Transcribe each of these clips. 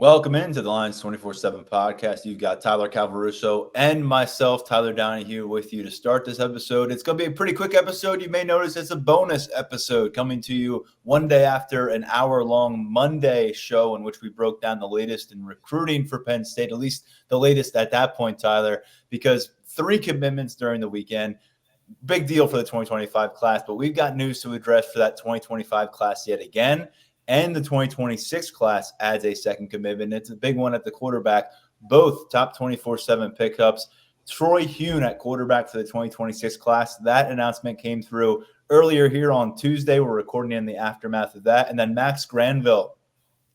Welcome into the Lions247 Podcast. You've got Tyler Calvaruso and myself, Tyler Donahue, with you to start this episode. It's going to be a pretty quick episode. You may notice it's a bonus episode coming to you one day after an hour-long Monday show in which we broke down the latest in recruiting for Penn State, at least the latest at that point, Tyler, because 3 commitments during the weekend. Big deal for the 2025 class, but we've got news to address for that 2025 class yet again. And the 2026 class adds a second commitment. It's a big one at the quarterback. Both top 247 pickups. Troy Huhn at quarterback for the 2026 class. That announcement came through earlier here on Tuesday. We're recording in the aftermath of that. And then Max Granville,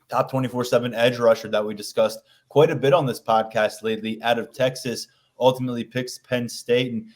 top 247 edge rusher that we discussed quite a bit on this podcast lately, out of Texas, ultimately picks Penn State. And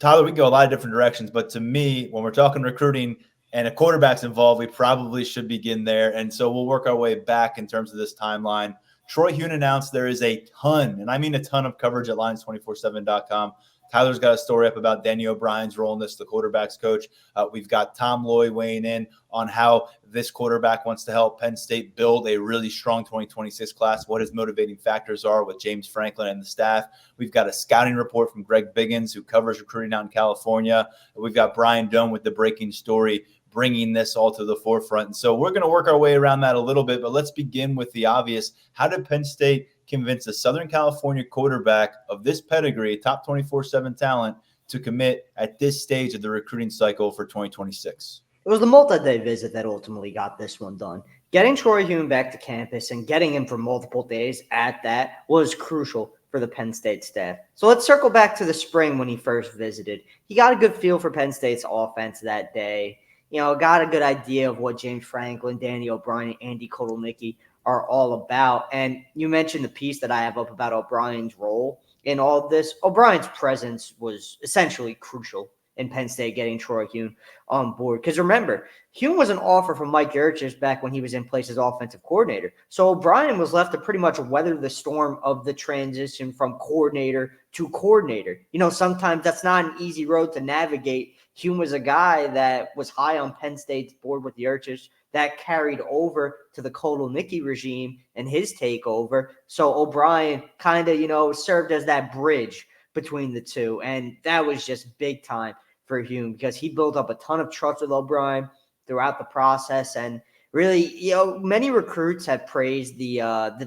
Tyler, we can go a lot of different directions, but to me, when we're talking recruiting and a quarterback's involved, we probably should begin there. And so we'll work our way back in terms of this timeline. Troy Huhn announced there is a ton, and I mean a ton of coverage at Lions247.com. Tyler's got a story up about Danny O'Brien's role in this, the quarterback's coach. We've got Tom Loy weighing in on how this quarterback wants to help Penn State build a really strong 2026 class, what his motivating factors are with James Franklin and the staff. We've got a scouting report from Greg Biggins, who covers recruiting out in California. We've got Brian Doan with the breaking story, bringing this all to the forefront. And so we're going to work our way around that a little bit, but let's begin with the obvious. How did Penn State convince a Southern California quarterback of this pedigree, top 24/7 talent, to commit at this stage of the recruiting cycle for 2026? It was the multi-day visit that ultimately got this one done. Getting Troy Huhn back to campus and getting him for multiple days at that was crucial for the Penn State staff. So let's circle back to the spring when he first visited. He got a good feel for Penn State's offense that day. Got a good idea of what James Franklin, Danny O'Brien, and Andy Kotelnicki are all about. And you mentioned the piece that I have up about O'Brien's role in all of this. O'Brien's presence was essentially crucial in Penn State getting Troy Huhn on board. Because remember, Huhn was an offer from Mike Yurcich back when he was in place as offensive coordinator. So O'Brien was left to pretty much weather the storm of the transition from coordinator to coordinator. Sometimes that's not an easy road to navigate. Huhn was a guy that was high on Penn State's board with Yurcich, that carried over to the Kotelnicki regime and his takeover. So O'Brien kind of, served as that bridge between the two. And that was just big time for Huhn because he built up a ton of trust with O'Brien throughout the process. And really, many recruits have praised the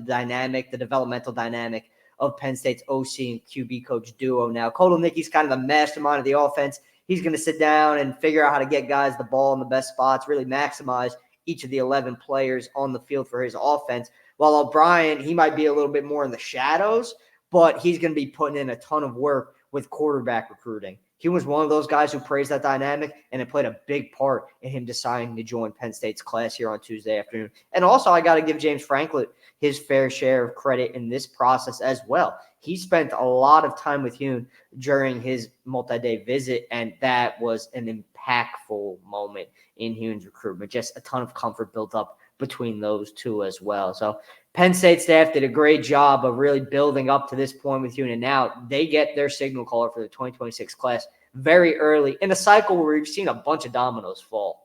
dynamic, the developmental dynamic of Penn State's OC and QB coach duo. Now, Kotelnicki's kind of the mastermind of the offense. He's going to sit down and figure out how to get guys the ball in the best spots, really maximize each of the 11 players on the field for his offense. While O'Brien, he might be a little bit more in the shadows, but he's going to be putting in a ton of work with quarterback recruiting. He was one of those guys who praised that dynamic, and it played a big part in him deciding to join Penn State's class here on Tuesday afternoon. And also, I got to give James Franklin his fair share of credit in this process as well. He spent a lot of time with Hune during his multi-day visit, and that was an impactful moment in Hune's recruitment. Just a ton of comfort built up between those two as well. So Penn State staff did a great job of really building up to this point with Hune, and now they get their signal caller for the 2026 class very early in a cycle where we've seen a bunch of dominoes fall.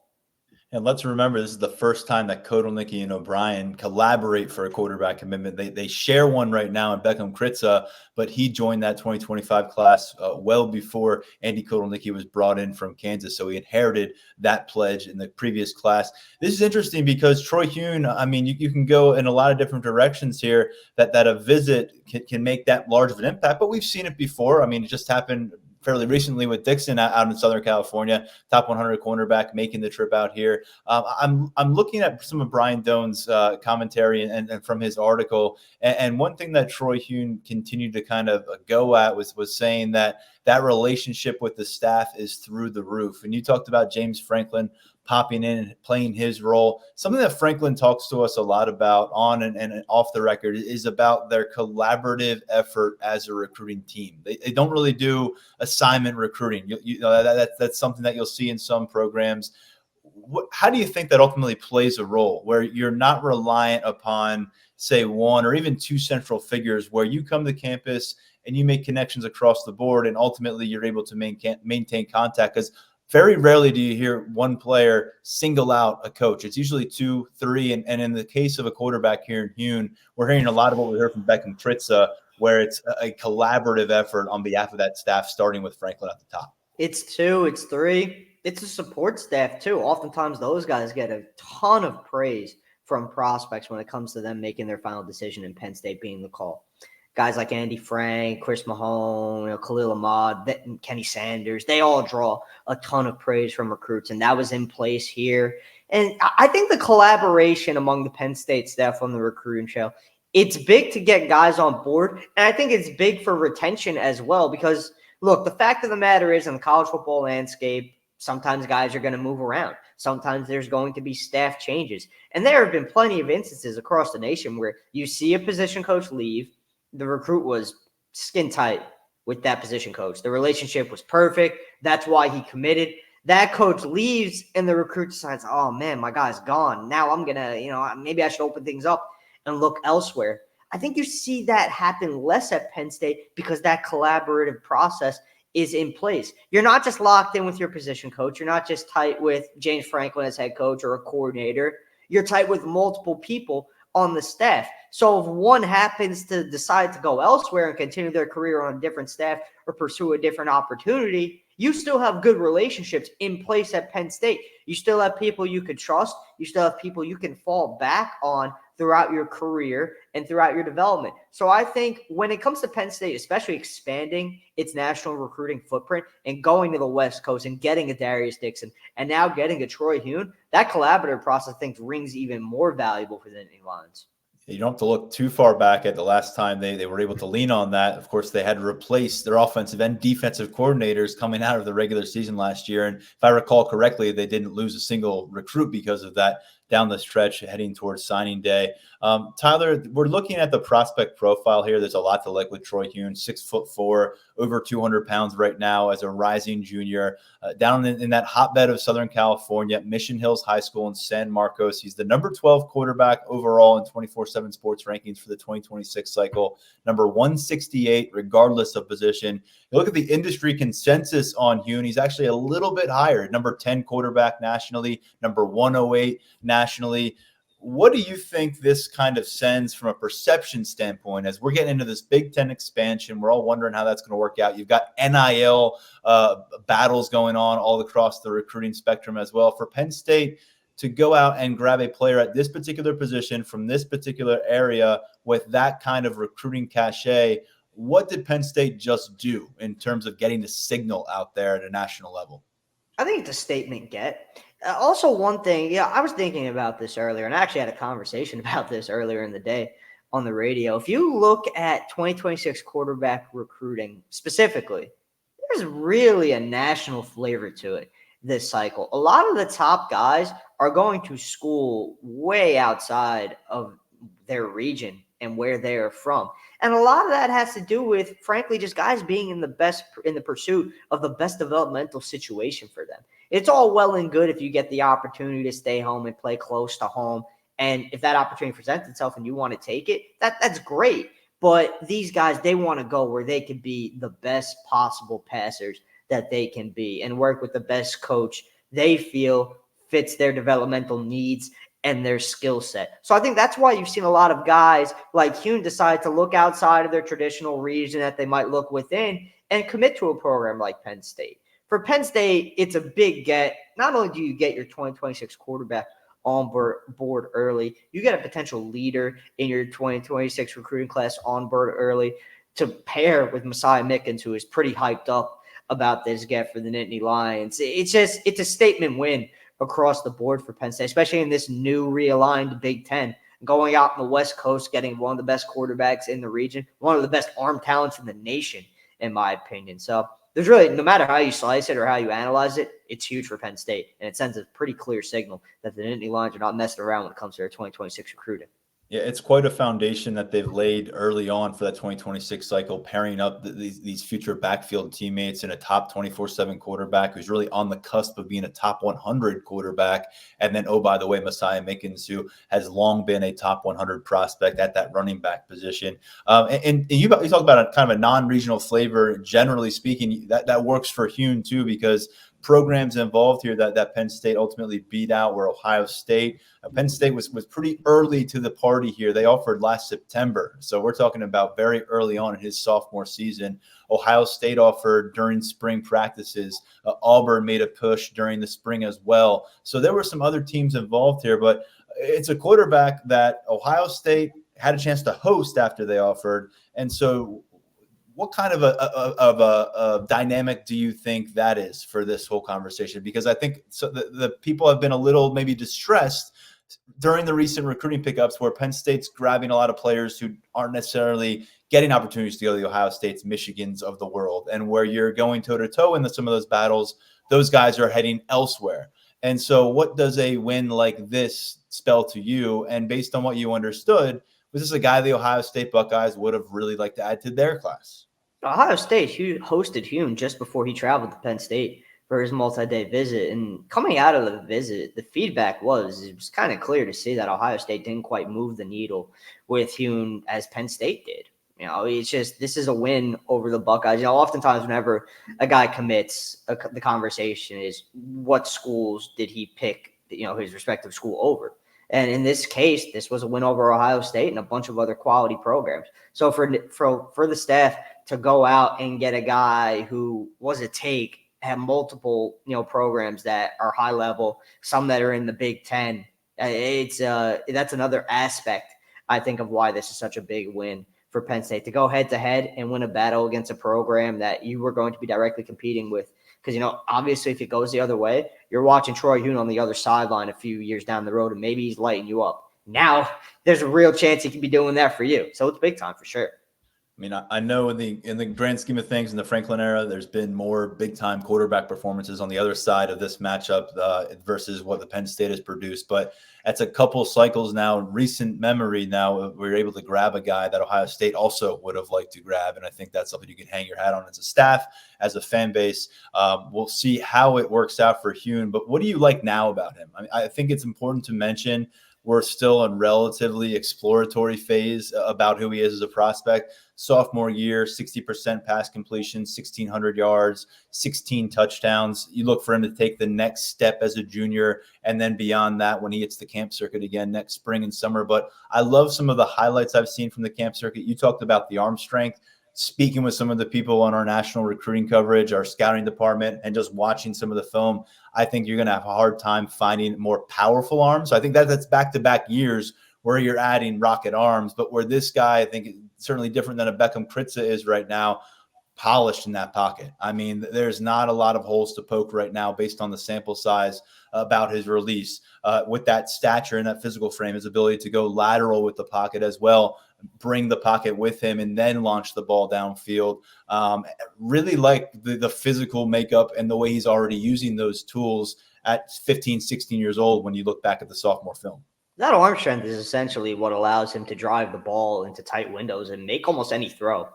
And let's remember, this is the first time that Kotelnicki and O'Brien collaborate for a quarterback commitment. They share one right now in Beckham Kritza, but he joined that 2025 class well before Andy Kotelnicki was brought in from Kansas. So he inherited that pledge in the previous class. This is interesting because Troy Huhn, I mean, you can go in a lot of different directions here that a visit can make that large of an impact, but we've seen it before. I mean, it just happened fairly recently with Dixon out in Southern California, top 100 cornerback making the trip out here. I'm looking at some of Brian Doan's commentary and from his article, and one thing that Troy Huhn continued to kind of go at was saying that relationship with the staff is through the roof. And you talked about James Franklin popping in and playing his role. Something that Franklin talks to us a lot about on and off the record is about their collaborative effort as a recruiting team. They don't really do assignment recruiting. That's something that you'll see in some programs. How do you think that ultimately plays a role where you're not reliant upon, say, one or even two central figures, where you come to campus and you make connections across the board and ultimately you're able to maintain contact? Because very rarely do you hear one player single out a coach. It's usually 2, 3. And in the case of a quarterback here in Hune, we're hearing a lot of what we heard from Beckham Tritza, where it's a collaborative effort on behalf of that staff, starting with Franklin at the top. It's 2, it's 3. It's a support staff too. Oftentimes those guys get a ton of praise from prospects when it comes to them making their final decision and Penn State being the call. Guys like Andy Frank, Chris Mahone, Khalil Ahmad, Kenny Sanders, they all draw a ton of praise from recruits, and that was in place here. And I think the collaboration among the Penn State staff on the recruiting trail, it's big to get guys on board, and I think it's big for retention as well because, look, the fact of the matter is in the college football landscape, sometimes guys are going to move around. Sometimes there's going to be staff changes. And there have been plenty of instances across the nation where you see a position coach leave. The recruit was skin tight with that position coach. The relationship was perfect. That's why he committed. That coach leaves and the recruit decides, oh, man, my guy's gone. Now I'm going to, maybe I should open things up and look elsewhere. I think you see that happen less at Penn State because that collaborative process is in place. You're not just locked in with your position coach. You're not just tight with James Franklin as head coach or a coordinator. You're tight with multiple people on the staff. So if one happens to decide to go elsewhere and continue their career on a different staff or pursue a different opportunity, you still have good relationships in place at Penn State. You still have people you can trust. You still have people you can fall back on throughout your career and throughout your development. So I think when it comes to Penn State, especially expanding its national recruiting footprint and going to the West Coast and getting a Darius Dixon and now getting a Troy Huhn, that collaborative process, I think, rings even more valuable for the Nittany Lions. You don't have to look too far back at the last time they were able to lean on that. Of course, they had to replace their offensive and defensive coordinators coming out of the regular season last year. And if I recall correctly, they didn't lose a single recruit because of that down the stretch heading towards signing day. Tyler, we're looking at the prospect profile here. There's a lot to like with Troy Huhn, 6'4", over 200 pounds right now as a rising junior, down in that hotbed of Southern California, Mission Hills High School in San Marcos. He's the number 12 quarterback overall in 247 sports rankings for the 2026 cycle, number 168, regardless of position. You look at the industry consensus on Hune, he's actually a little bit higher, number 10 quarterback nationally, number 108 nationally. What do you think this kind of sends from a perception standpoint as we're getting into this Big Ten expansion? We're all wondering how that's going to work out. You've got NIL battles going on all across the recruiting spectrum as well. For Penn State to go out and grab a player at this particular position from this particular area with that kind of recruiting cachet, what did Penn State just do in terms of getting the signal out there at a national level? I think it's a statement get. Also, one thing, I was thinking about this earlier, and I actually had a conversation about this earlier in the day on the radio. If you look at 2026 quarterback recruiting specifically, there's really a national flavor to it this cycle. A lot of the top guys are going to school way outside of their region and where they are from. And a lot of that has to do with, frankly, just guys being in the pursuit of the best developmental situation for them. It's all well and good if you get the opportunity to stay home and play close to home. And if that opportunity presents itself and you want to take it, that's great. But these guys, they want to go where they can be the best possible passers that they can be and work with the best coach they feel fits their developmental needs and their skill set. So I think that's why you've seen a lot of guys like Hune decide to look outside of their traditional region that they might look within and commit to a program like Penn State. For Penn State, it's a big get. Not only do you get your 2026 quarterback on board early, you get a potential leader in your 2026 recruiting class on board early to pair with Messiah Mickens, who is pretty hyped up about this get for the Nittany Lions. It's a statement win across the board for Penn State, especially in this new realigned Big Ten. Going out on the West Coast, getting one of the best quarterbacks in the region, one of the best arm talents in the nation, in my opinion. So there's really, no matter how you slice it or how you analyze it, it's huge for Penn State. And it sends a pretty clear signal that the Nittany Lions are not messing around when it comes to their 2026 recruiting. Yeah, it's quite a foundation that they've laid early on for that 2026 cycle, pairing up these future backfield teammates and a top 247 quarterback who's really on the cusp of being a top 100 quarterback. And then, oh, by the way, Messiah Mickens, who has long been a top 100 prospect at that running back position. And you talk about a kind of a non-regional flavor, generally speaking, that works for Hune too, because programs involved here that Penn State ultimately beat out were Ohio State. Penn State was pretty early to the party here. They offered last September. So we're talking about very early on in his sophomore season. Ohio State offered during spring practices. Auburn made a push during the spring as well. So there were some other teams involved here, but it's a quarterback that Ohio State had a chance to host after they offered. And so what kind of a dynamic do you think that is for this whole conversation? Because I think the people have been a little maybe distressed during the recent recruiting pickups where Penn State's grabbing a lot of players who aren't necessarily getting opportunities to go to the Ohio States, Michigans of the world, and where you're going toe-to-toe in some of those battles, those guys are heading elsewhere. And so what does a win like this spell to you? And based on what you understood, was this a guy the Ohio State Buckeyes would have really liked to add to their class? Ohio State hosted Hune just before he traveled to Penn State for his multi-day visit. And coming out of the visit, the feedback was, it was kind of clear to see that Ohio State didn't quite move the needle with Hune as Penn State did. It's just, this is a win over the Buckeyes. Oftentimes whenever a guy commits, the conversation is what schools did he pick, his respective school over. And in this case, this was a win over Ohio State and a bunch of other quality programs. So for the staff to go out and get a guy who was a take, have multiple, programs that are high level, some that are in the Big Ten, that's another aspect, I think, of why this is such a big win for Penn State, to go head to head and win a battle against a program that you were going to be directly competing with. Because, obviously if it goes the other way, you're watching Troy Huhn on the other sideline a few years down the road, and maybe he's lighting you up. Now there's a real chance he could be doing that for you. So it's big time for sure. I mean, I know in the grand scheme of things in the Franklin era, there's been more big-time quarterback performances on the other side of this matchup versus what the Penn State has produced. But that's a couple cycles now, in recent memory now, we're able to grab a guy that Ohio State also would have liked to grab. And I think that's something you can hang your hat on as a staff, as a fan base. We'll see how it works out for Hune. But what do you like now about him? I think it's important to mention we're still in relatively exploratory phase about who he is as a prospect. Sophomore year, 60% pass completion, 1,600 yards, 16 touchdowns. You look for him to take the next step as a junior, and then beyond that when he hits the camp circuit again next spring and summer. But I love some of the highlights I've seen from the camp circuit. You talked about the arm strength. Speaking with some of the people on our national recruiting coverage, our scouting department, and just watching some of the film, I think you're going to have a hard time finding more powerful arms. So I think that's back-to-back years where you're adding rocket arms, but where this guy, I think, is certainly different than a Beckham Kritza is right now, polished in that pocket. I mean, there's not a lot of holes to poke right now based on the sample size about his release. With that stature and that physical frame, his ability to go lateral with the pocket as well, bring the pocket with him and then launch the ball downfield. Really like the physical makeup and the way he's already using those tools at 15, 16 years old when you look back at the sophomore film. That arm strength is essentially what allows him to drive the ball into tight windows and make almost any throw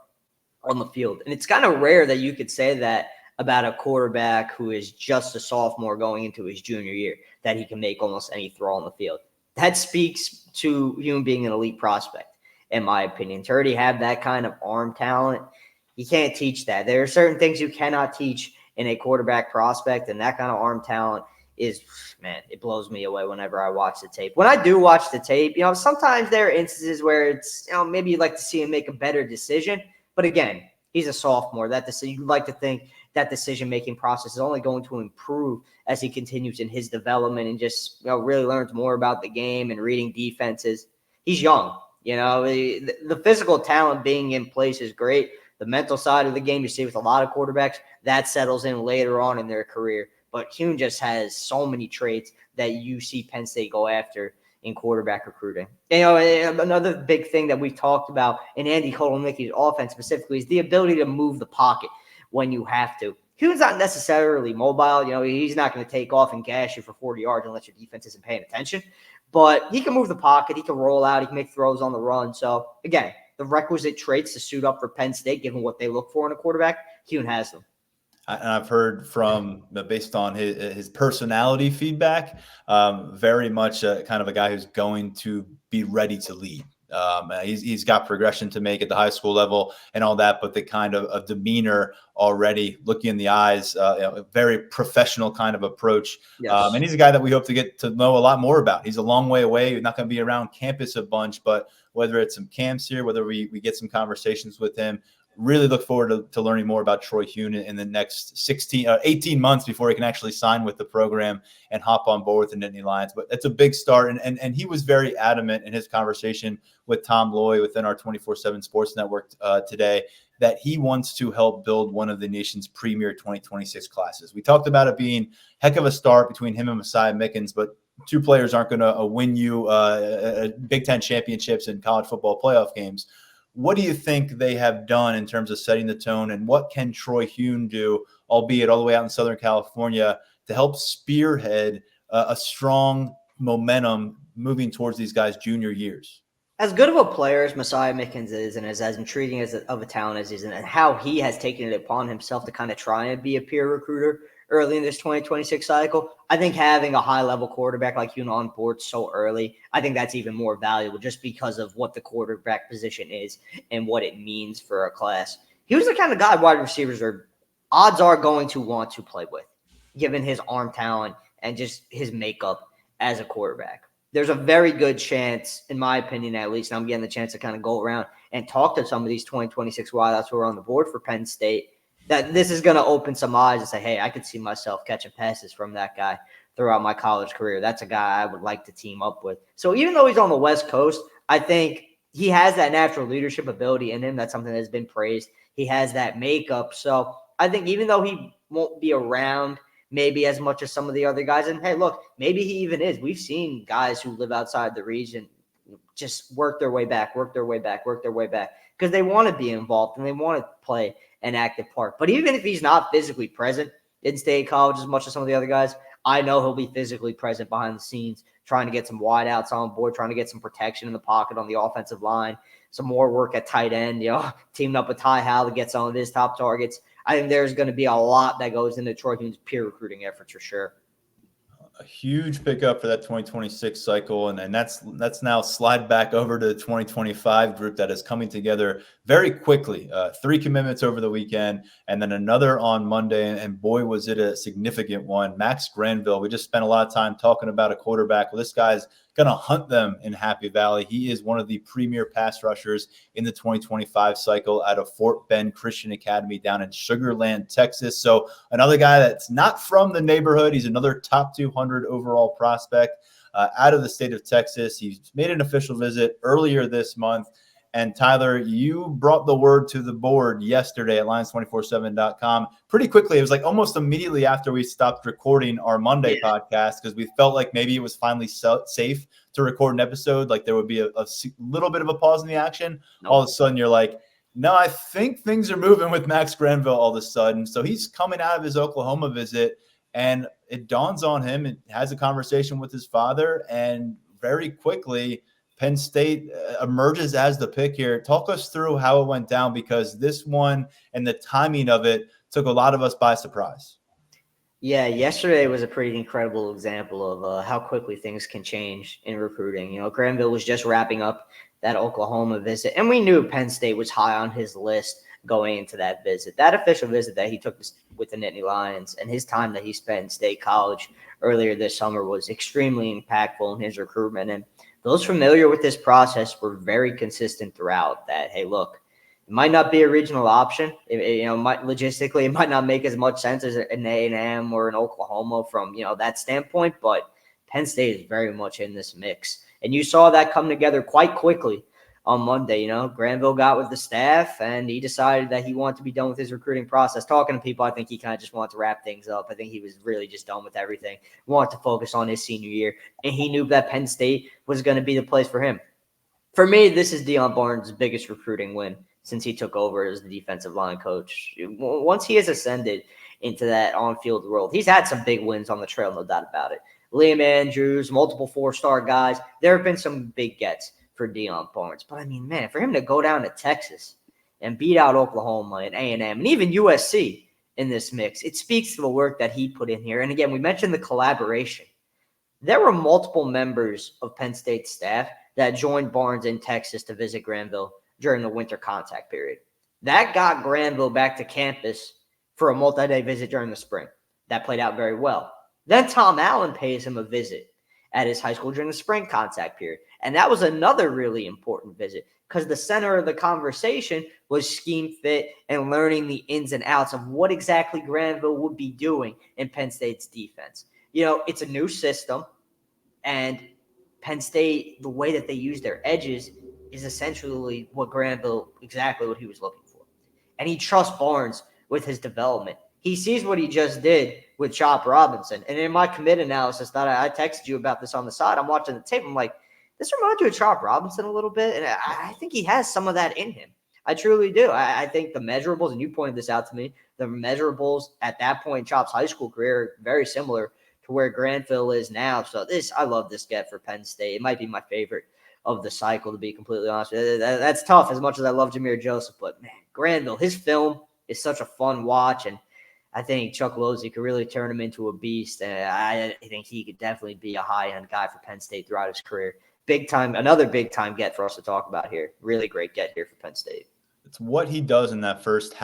on the field. And it's kind of rare that you could say that about a quarterback who is just a sophomore going into his junior year, that he can make almost any throw on the field. That speaks to him being an elite prospect, in my opinion. To already have that kind of arm talent, you can't teach that. There are certain things you cannot teach in a quarterback prospect, and that kind of arm talent is, man, it blows me away whenever I watch the tape. When I do watch the tape, sometimes there are instances where it's, maybe you'd like to see him make a better decision. But again, he's a sophomore. You'd like to think that decision-making process is only going to improve as he continues in his development and just, really learns more about the game and reading defenses. He's young. The physical talent being in place is great. The mental side of the game, you see with a lot of quarterbacks, that settles in later on in their career. But Hune just has so many traits that you see Penn State go after in quarterback recruiting. Another big thing that we've talked about in Andy Kotelnicki's offense specifically is the ability to move the pocket when you have to. Hune's not necessarily mobile. He's not going to take off and gash you for 40 yards unless your defense isn't paying attention. But he can move the pocket. He can roll out. He can make throws on the run. So, again, the requisite traits to suit up for Penn State, given what they look for in a quarterback, Hune has them. And I've heard from, based on his personality feedback, very much kind of a guy who's going to be ready to lead. He's got progression to make at the high school level and all that, but the kind of demeanor already, looking in the eyes, a very professional kind of approach. Yes. And he's a guy that we hope to get to know a lot more about. He's a long way away. He's not going to be around campus a bunch, but whether it's some camps here, whether we get some conversations with him, really look forward to learning more about Troy Huhn in the next 18 months before he can actually sign with the program and hop on board with the Nittany Lions. But it's a big start. And he was very adamant in his conversation with Tom Loy within our 247 Sports Network today that he wants to help build one of the nation's premier 2026 classes. We talked about it being heck of a start between him and Messiah Mickens, but two players aren't going to win you Big Ten championships and college football playoff games. What do you think they have done in terms of setting the tone, and what can Troy Huhn do, albeit all the way out in Southern California, to help spearhead a strong momentum moving towards these guys' junior years? As good of a player as Messiah Mickens is, and as intriguing of a talent as he is, and how he has taken it upon himself to kind of try and be a peer recruiter early in this 2026 cycle, I think having a high-level quarterback like Hune on board so early, I think that's even more valuable just because of what the quarterback position is and what it means for a class. He was the kind of guy wide receivers odds are going to want to play with, given his arm talent and just his makeup as a quarterback. There's a very good chance, in my opinion at least, and I'm getting the chance to kind of go around and talk to some of these 2026 wideouts who are on the board for Penn State, that this is going to open some eyes and say, hey, I could see myself catching passes from that guy throughout my college career. That's a guy I would like to team up with. So even though he's on the West Coast, I think he has that natural leadership ability in him. That's something that's been praised. He has that makeup. So I think even though he won't be around maybe as much as some of the other guys, and hey, look, maybe he even is. We've seen guys who live outside the region just work their way back, because they want to be involved and they want to play an active part. But even if he's not physically present in State College as much as some of the other guys, I know he'll be physically present behind the scenes, trying to get some wideouts on board, trying to get some protection in the pocket on the offensive line, some more work at tight end, teaming up with Ty Howell to get some of his top targets. I think there's going to be a lot that goes into Troy Huhn's peer recruiting efforts for sure. A huge pickup for that 2026 cycle, and that's now slide back over to the 2025 group that is coming together very quickly. 3 commitments over the weekend, and then another on Monday, and boy, was it a significant one. Max Granville, we just spent a lot of time talking about a quarterback. Well, this guy's going to hunt them in Happy Valley. He is one of the premier pass rushers in the 2025 cycle out of Fort Bend Christian Academy down in Sugar Land, Texas. So another guy that's not from the neighborhood. He's another top 200 overall prospect out of the state of Texas. He's made an official visit earlier this month. And Tyler, you brought the word to the board yesterday at Lions247.com pretty quickly. It was like almost immediately after we stopped recording our Monday podcast, because we felt like maybe it was finally safe to record an episode. Like there would be a little bit of a pause in the action. Nope. All of a sudden you're like, no, I think things are moving with Max Granville all of a sudden. So he's coming out of his Oklahoma visit, and it dawns on him and has a conversation with his father, and very quickly Penn State emerges as the pick here. Talk us through how it went down, because this one and the timing of it took a lot of us by surprise. Yeah, yesterday was a pretty incredible example of how quickly things can change in recruiting. Granville was just wrapping up that Oklahoma visit, and we knew Penn State was high on his list going into that visit. That official visit that he took with the Nittany Lions and his time that he spent in State College earlier this summer was extremely impactful in his recruitment. And those familiar with this process were very consistent throughout that, hey, look, it might not be a regional option. Logistically, it might not make as much sense as an A&M or an Oklahoma from, that standpoint, but Penn State is very much in this mix. And you saw that come together quite quickly on Monday. Granville got with the staff, and he decided that he wanted to be done with his recruiting process. Talking to people, I think he kind of just wanted to wrap things up. I think he was really just done with everything, wanted to focus on his senior year, and he knew that Penn State was going to be the place for him. For me, this is Deion Barnes' biggest recruiting win since he took over as the defensive line coach. Once he has ascended into that on-field role, he's had some big wins on the trail, no doubt about it. Liam Andrews, multiple 4-star guys. There have been some big gets for Deion Barnes. But, I mean, man, for him to go down to Texas and beat out Oklahoma and A&M and even USC in this mix, it speaks to the work that he put in here. And, again, we mentioned the collaboration. There were multiple members of Penn State staff that joined Barnes in Texas to visit Granville during the winter contact period. That got Granville back to campus for a multi-day visit during the spring. That played out very well. Then Tom Allen pays him a visit at his high school during the spring contact period. And that was another really important visit because the center of the conversation was scheme fit and learning the ins and outs of what exactly Granville would be doing in Penn State's defense. It's a new system, and Penn State, the way that they use their edges is essentially exactly what he was looking for. And he trusts Barnes with his development. He sees what he just did with Chop Robinson. And in my commit analysis that I texted you about this on the side, I'm watching the tape. I'm like, this reminds you of Chop Robinson a little bit. And I think he has some of that in him. I truly do. I think the measurables, and you pointed this out to me, the measurables at that point in Chop's high school career are very similar to where Granville is now. So I love this get for Penn State. It might be my favorite of the cycle, to be completely honest with you. That's tough as much as I love Jameer Joseph. But, man, Granville, his film is such a fun watch. And I think Chuck Losey could really turn him into a beast. And I think he could definitely be a high-end guy for Penn State throughout his career. Big time, another big-time get for us to talk about here. Really great get here for Penn State. It's what he does in that first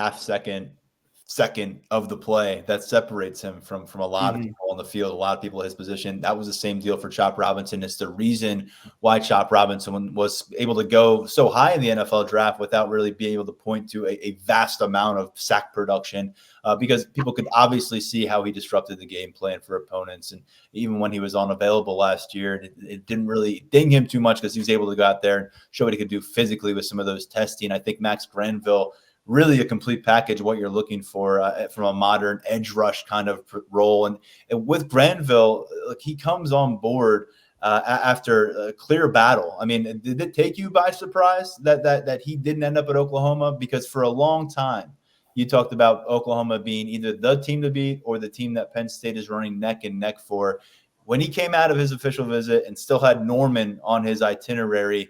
second of the play that separates him from a lot of people on the field, a lot of people at his position. That was the same deal for Chop Robinson. It's the reason why Chop Robinson was able to go so high in the NFL draft without really being able to point to a vast amount of sack production, because people could obviously see how he disrupted the game plan for opponents. And even when he was unavailable last year, it didn't really ding him too much because he was able to go out there and show what he could do physically with some of those testing. I think Max Granville, really a complete package, what you're looking for from a modern edge rush kind of role. And with Granville, he comes on board after a clear battle. I mean, did it take you by surprise that he didn't end up at Oklahoma? Because for a long time, you talked about Oklahoma being either the team to beat or the team that Penn State is running neck and neck for. When he came out of his official visit and still had Norman on his itinerary,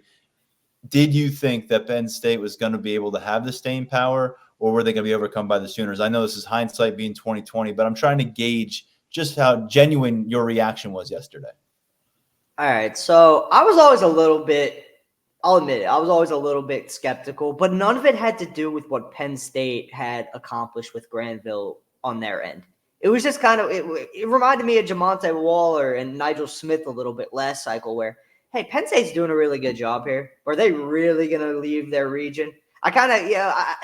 did you think that Penn State was going to be able to have the staying power, or were they going to be overcome by the Sooners? I know this is hindsight being 2020, but I'm trying to gauge just how genuine your reaction was yesterday. All right. So I was always a little bit, I'll admit it, I was always a little bit skeptical, but none of it had to do with what Penn State had accomplished with Granville on their end. It was just kind of, it reminded me of Jamonte Waller and Nigel Smith a little bit last cycle where, hey, Penn State's doing a really good job here. Are they really going to leave their region? I kind of,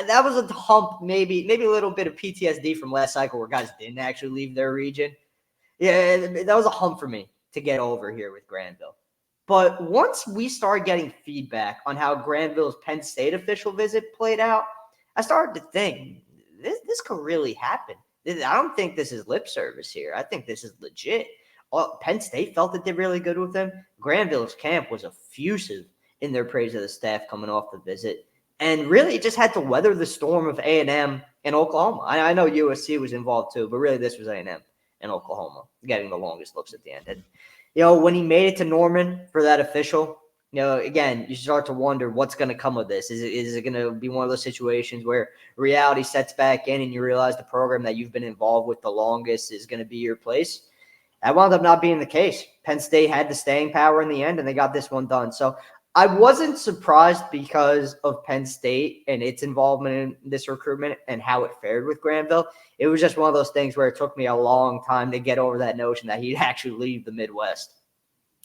that was a hump, maybe a little bit of PTSD from last cycle where guys didn't actually leave their region. Yeah, that was a hump for me to get over here with Granville. But once we started getting feedback on how Granville's Penn State official visit played out, I started to think, this could really happen. I don't think this is lip service here. I think this is legit. Penn State felt that they're really good with him. Granville's camp was effusive in their praise of the staff coming off the visit. And really just had to weather the storm of A&M and Oklahoma. I know USC was involved too, but really this was A&M and Oklahoma getting the longest looks at the end. And, when he made it to Norman for that official, again, you start to wonder what's going to come of this. Is it going to be one of those situations where reality sets back in and you realize the program that you've been involved with the longest is going to be your place? That wound up not being the case. Penn State had the staying power in the end, and they got this one done. So I wasn't surprised because of Penn State and its involvement in this recruitment and how it fared with Granville. It was just one of those things where it took me a long time to get over that notion that he'd actually leave the Midwest.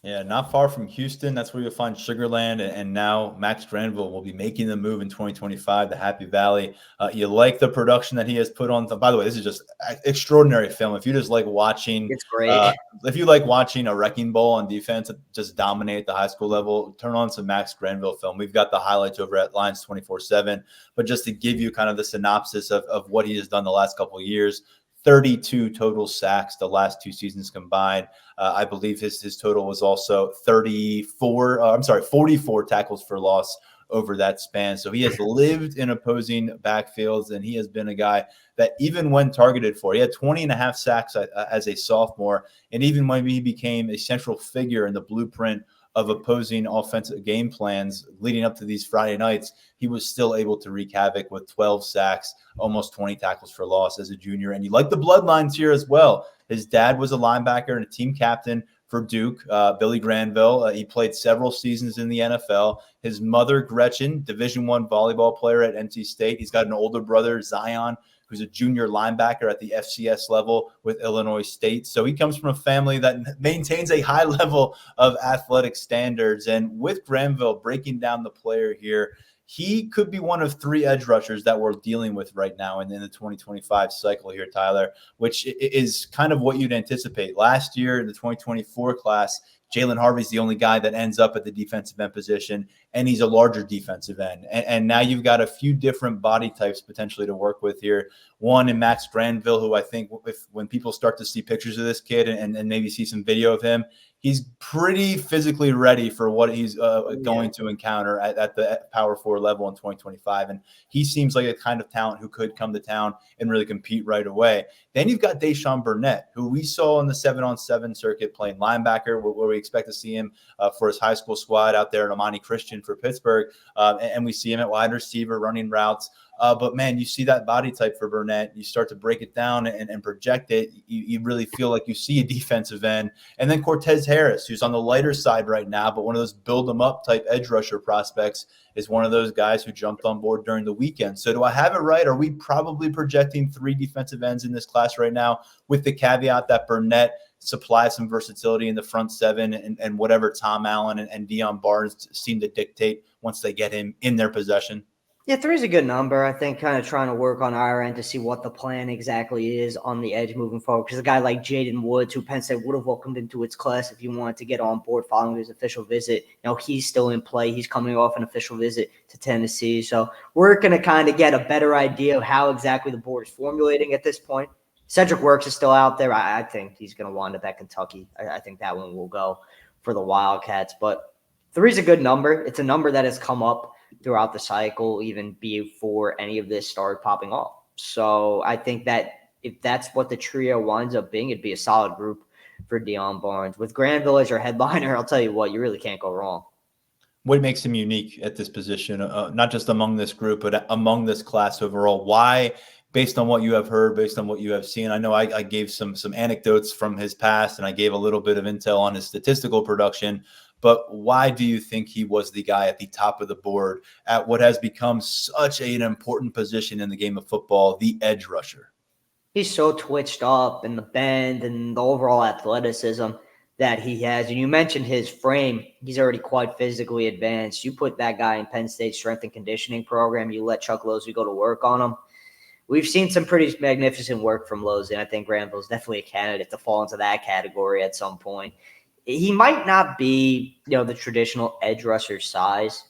Yeah, not far from Houston. That's where you'll find Sugarland. And now Max Granville will be making the move in 2025 to Happy Valley. You like the production that he has put on. By the way, this is just extraordinary film. If you just like watching, it's great. If you like watching a wrecking ball on defense just dominate the high school level, turn on some Max Granville film. We've got the highlights over at Lions247. But just to give you kind of the synopsis of what he has done the last couple of years, 32 total sacks the last two seasons combined. I believe his total was also 44 tackles for loss over that span. So he has lived in opposing backfields, and he has been a guy that even when targeted for, he had 20 and a half sacks as a sophomore. And even when he became a central figure in the blueprint of opposing offensive game plans leading up to these Friday nights, he was still able to wreak havoc with 12 sacks, almost 20 tackles for loss as a junior. And you like the bloodlines here as well. His dad was a linebacker and a team captain for Duke, Billy Granville. He played several seasons in the NFL. His mother, Gretchen, Division I volleyball player at NC State. He's got an older brother, Zion, who's a junior linebacker at the FCS level with Illinois State. So he comes from a family that maintains a high level of athletic standards. And with Granville breaking down the player here, he could be one of 3 edge rushers that we're dealing with right now in the 2025 cycle here, Tyler, which is kind of what you'd anticipate. Last year in the 2024 class, Jalen Harvey's the only guy that ends up at the defensive end position, and he's a larger defensive end. And now you've got a few different body types potentially to work with here. One in Max Granville, who I think when people start to see pictures of this kid and maybe see some video of him, he's pretty physically ready for what he's going to encounter at the Power 4 level in 2025. And he seems like a kind of talent who could come to town and really compete right away. Then you've got Deshaun Burnett, who we saw in the 7-on-7 circuit playing linebacker, where we expect to see him for his high school squad out there in Amani Christian for Pittsburgh. And we see him at wide receiver running routes. But, man, you see that body type for Burnett. You start to break it down and project it. You really feel like you see a defensive end. And then Cortez Harris, who's on the lighter side right now, but one of those build-them-up type edge rusher prospects, is one of those guys who jumped on board during the weekend. So do I have it right? Are we probably projecting 3 defensive ends in this class right now, with the caveat that Burnett supplies some versatility in the front 7 and whatever Tom Allen and Deion Barnes seem to dictate once they get him in their possession? Yeah, 3 is a good number. I think kind of trying to work on our end to see what the plan exactly is on the edge moving forward. Because a guy like Jaden Woods, who Penn State would have welcomed into its class if you wanted to get on board following his official visit, he's still in play. He's coming off an official visit to Tennessee. So we're going to kind of get a better idea of how exactly the board is formulating at this point. Cedric Works is still out there. I think he's going to wind up at Kentucky. I think that one will go for the Wildcats. But 3 is a good number. It's a number that has come up throughout the cycle, even before any of this started popping off. So I think that if that's what the trio winds up being, it'd be a solid group for Deion Barnes. With Granville as your headliner, I'll tell you what, you really can't go wrong. What makes him unique at this position, not just among this group, but among this class overall? Why, based on what you have heard, based on what you have seen? I know I gave some anecdotes from his past, and I gave a little bit of intel on his statistical production. But why do you think he was the guy at the top of the board at what has become such an important position in the game of football, the edge rusher? He's so twitched up in the bend and the overall athleticism that he has. And you mentioned his frame. He's already quite physically advanced. You put that guy in Penn State strength and conditioning program, you let Chuck Losey go to work on him. We've seen some pretty magnificent work from Losey, and I think Granville's definitely a candidate to fall into that category at some point. He might not be, the traditional edge rusher size,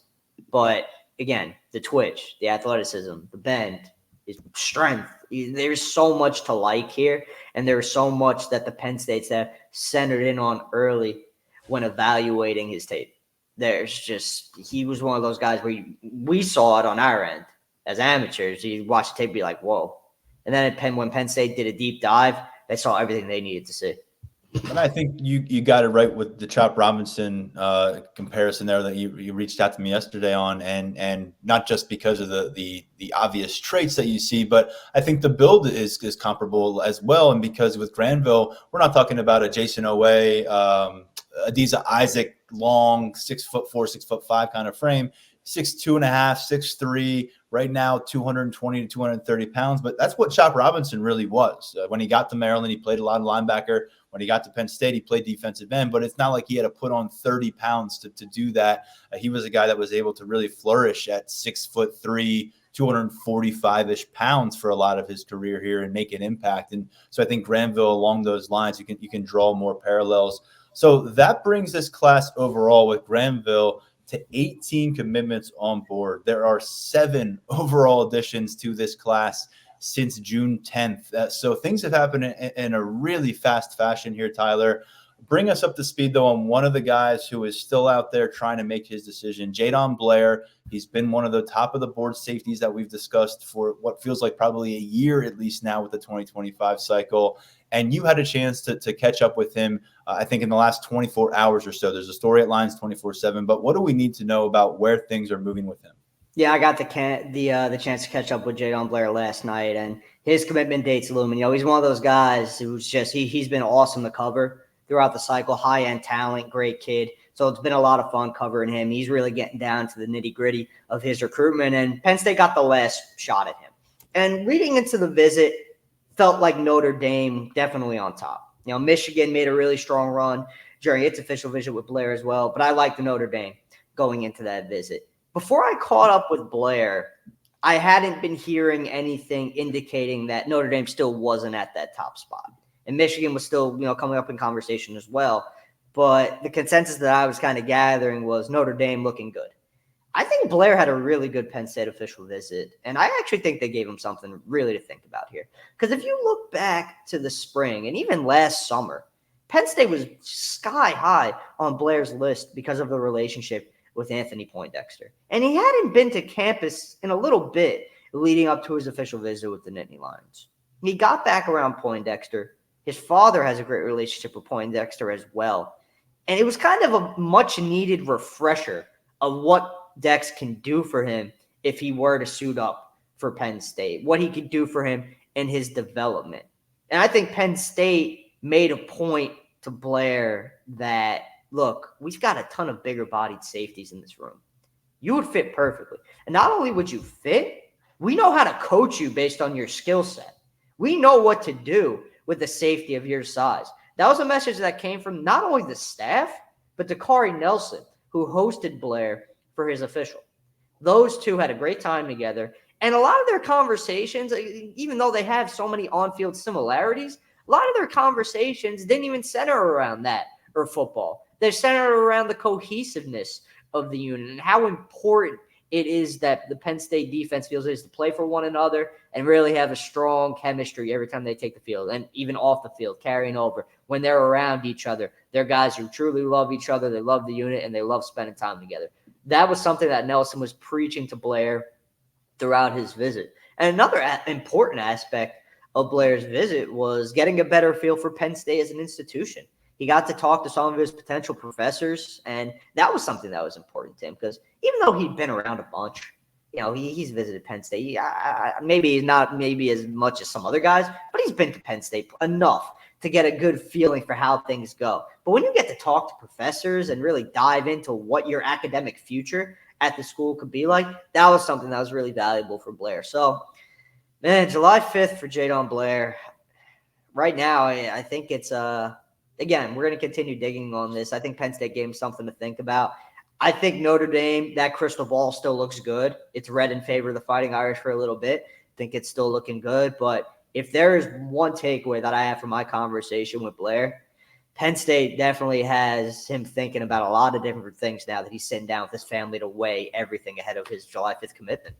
but again, the twitch, the athleticism, the bend, his strength. There's so much to like here, and there's so much that the Penn State staff centered in on early when evaluating his tape. He was one of those guys where we saw it on our end as amateurs. You watch the tape, be like, whoa. And then when Penn State did a deep dive, they saw everything they needed to see. And I think you got it right with the Chop Robinson comparison there that you reached out to me yesterday on, and not just because of the obvious traits that you see, but I think the build is comparable as well. And because with Granville, we're not talking about a Jason Owe, Adiza Isaac, long 6'4", 6'5" kind of frame. 6'2.5", 6'3", right now 220 to 230 pounds. But that's what Chop Robinson really was. When he got to Maryland, he played a lot of linebacker. When he got to Penn State, he played defensive end. But it's not like he had to put on 30 pounds to do that. He was a guy that was able to really flourish at 6'3", 245-ish pounds for a lot of his career here and make an impact. And so I think Granville, along those lines, you can draw more parallels. So that brings this class overall with Granville to 18 commitments on board. There are 7 overall additions to this class since June 10th. So things have happened in a really fast fashion here, Tyler. Bring us up to speed, though, on one of the guys who is still out there trying to make his decision, Jaylen Blair. He's been one of the top of the board safeties that we've discussed for what feels like probably a year at least now with the 2025 cycle. And you had a chance to catch up with him, I think, in the last 24 hours or so. There's a story at Lions247. But what do we need to know about where things are moving with him? Yeah, I got the chance to catch up with Jaylen Blair last night, and his commitment date's looming. He's one of those guys who's just he's been awesome to cover throughout the cycle. High-end talent, great kid. So it's been a lot of fun covering him. He's really getting down to the nitty-gritty of his recruitment, and Penn State got the last shot at him. And leading into the visit, felt like Notre Dame definitely on top. Michigan made a really strong run during its official visit with Blair as well, but I liked the Notre Dame going into that visit. Before I caught up with Blair, I hadn't been hearing anything indicating that Notre Dame still wasn't at that top spot. And Michigan was still, coming up in conversation as well. But the consensus that I was kind of gathering was Notre Dame looking good. I think Blair had a really good Penn State official visit, and I actually think they gave him something really to think about here. Because if you look back to the spring and even last summer, Penn State was sky high on Blair's list because of the relationship with Anthony Poindexter. And he hadn't been to campus in a little bit leading up to his official visit with the Nittany Lions. He got back around Poindexter. His father has a great relationship with Poindexter as well. And it was kind of a much-needed refresher of what Dex can do for him if he were to suit up for Penn State, what he could do for him in his development. And I think Penn State made a point to Blair that, look, we've got a ton of bigger-bodied safeties in this room. You would fit perfectly. And not only would you fit, we know how to coach you based on your skill set. We know what to do with the safety of your size. That was a message that came from not only the staff, but Dakari Nelson, who hosted Blair for his official. Those two had a great time together. And a lot of their conversations, even though they have so many on-field similarities, a lot of their conversations didn't even center around that or football. They're centered around the cohesiveness of the unit and how important it is that the Penn State defense feels it is to play for one another and really have a strong chemistry every time they take the field and even off the field, carrying over. When they're around each other, they're guys who truly love each other, they love the unit, and they love spending time together. That was something that Nelson was preaching to Blair throughout his visit. And another important aspect of Blair's visit was getting a better feel for Penn State as an institution. He got to talk to some of his potential professors, and that was something that was important to him because even though he'd been around a bunch, he's visited Penn State. Maybe not as much as some other guys, but he's been to Penn State enough to get a good feeling for how things go. But when you get to talk to professors and really dive into what your academic future at the school could be like, that was something that was really valuable for Blair. So, man, July 5th for Jaylen Blair. Right now, I think it's again, we're going to continue digging on this. I think Penn State gave him something to think about. I think Notre Dame, that crystal ball still looks good. It's red in favor of the Fighting Irish for a little bit. I think it's still looking good. But if there is one takeaway that I have from my conversation with Blair, Penn State definitely has him thinking about a lot of different things now that he's sitting down with his family to weigh everything ahead of his July 5th commitment.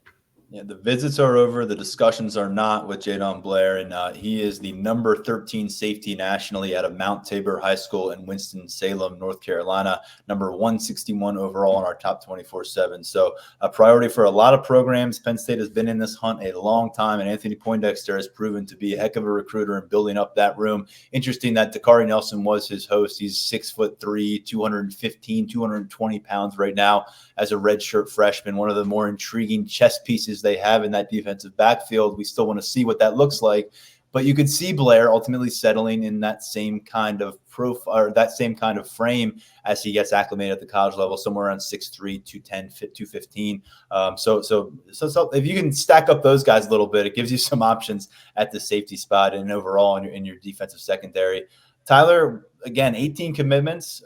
Yeah, the visits are over. The discussions are not with Jaylen Blair, and he is the number 13 safety nationally out of Mount Tabor High School in Winston-Salem, North Carolina, number 161 overall in our top 24/7. So a priority for a lot of programs. Penn State has been in this hunt a long time, and Anthony Poindexter has proven to be a heck of a recruiter in building up that room. Interesting that Dakari Nelson was his host. He's 6'3", 215, 220 pounds right now as a redshirt freshman, one of the more intriguing chess pieces they have in that defensive backfield. We still want to see what that looks like, but you could see Blair ultimately settling in that same kind of profile or that same kind of frame as he gets acclimated at the college level, somewhere around 6'3", 210, 215. So if you can stack up those guys a little bit, it gives you some options at the safety spot and overall in your defensive secondary. Tyler, again, 18 commitments.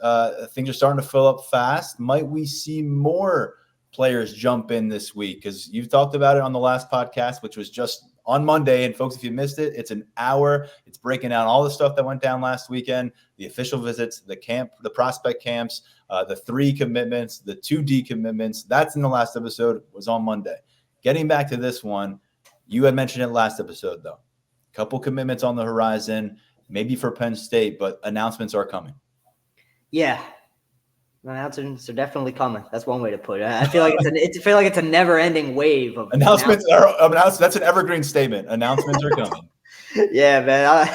Things are starting to fill up fast. Might we see more players jump in this week? Because you've talked about it on the last podcast, which was just on Monday. And folks, if you missed it, it's an hour. It's breaking down all the stuff that went down last weekend, the official visits, the camp, the prospect camps, the 3 commitments, the 2 decommitments. That's in the last episode, was on Monday. Getting back to this one, you had mentioned it last episode, though. A couple commitments on the horizon, maybe for Penn State, but announcements are coming. Yeah. Announcements are definitely coming. That's one way to put it. I feel like it's a never-ending wave of announcements. That's an evergreen statement. Announcements are coming. Yeah, man.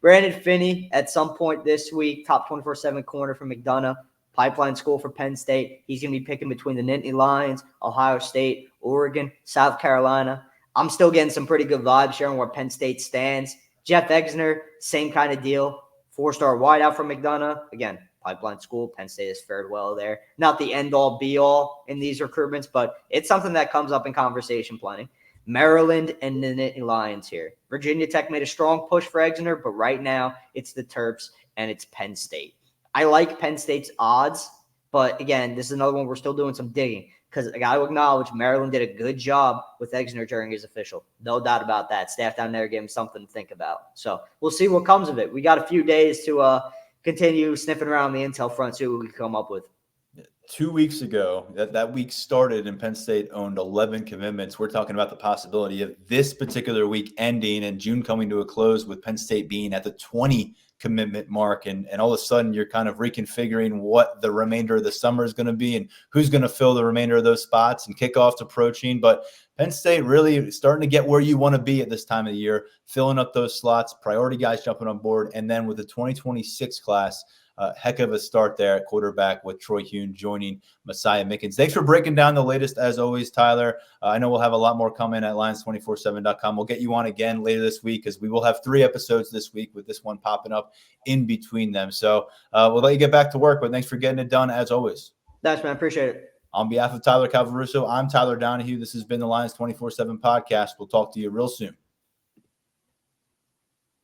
Brandon Finney at some point this week, top 24/7 corner from McDonough, pipeline school for Penn State. He's going to be picking between the Nittany Lions, Ohio State, Oregon, South Carolina. I'm still getting some pretty good vibes sharing where Penn State stands. Jeff Exner, same kind of deal. 4-star wideout from McDonough. Again, pipeline school. Penn State has fared well there. Not the end-all, be-all in these recruitments, but it's something that comes up in conversation planning. Maryland and the Nittany Lions here. Virginia Tech made a strong push for Exner, but right now it's the Terps and it's Penn State. I like Penn State's odds, but again, this is another one we're still doing some digging because I got to acknowledge Maryland did a good job with Exner during his official. No doubt about that. Staff down there gave him something to think about. So we'll see what comes of it. We got a few days to continue sniffing around the intel front, see what we can come up with. 2 weeks ago, that week started and Penn State owned 11 commitments. We're talking about the possibility of this particular week ending and June coming to a close with Penn State being at the 20 commitment mark. And all of a sudden you're kind of reconfiguring what the remainder of the summer is going to be and who's going to fill the remainder of those spots and kickoffs approaching. But Penn State really starting to get where you want to be at this time of the year, filling up those slots, priority guys jumping on board. And then with the 2026 class, heck of a start there at quarterback with Troy Huhn joining Messiah Mickens. Thanks for breaking down the latest as always, Tyler. I know we'll have a lot more coming at Lions247.com. We'll get you on again later this week because we will have 3 episodes this week with this one popping up in between them. So we'll let you get back to work, but thanks for getting it done as always. Thanks, man. Appreciate it. On behalf of Tyler Calvaruso, I'm Tyler Donahue. This has been the Lions247 Podcast. We'll talk to you real soon.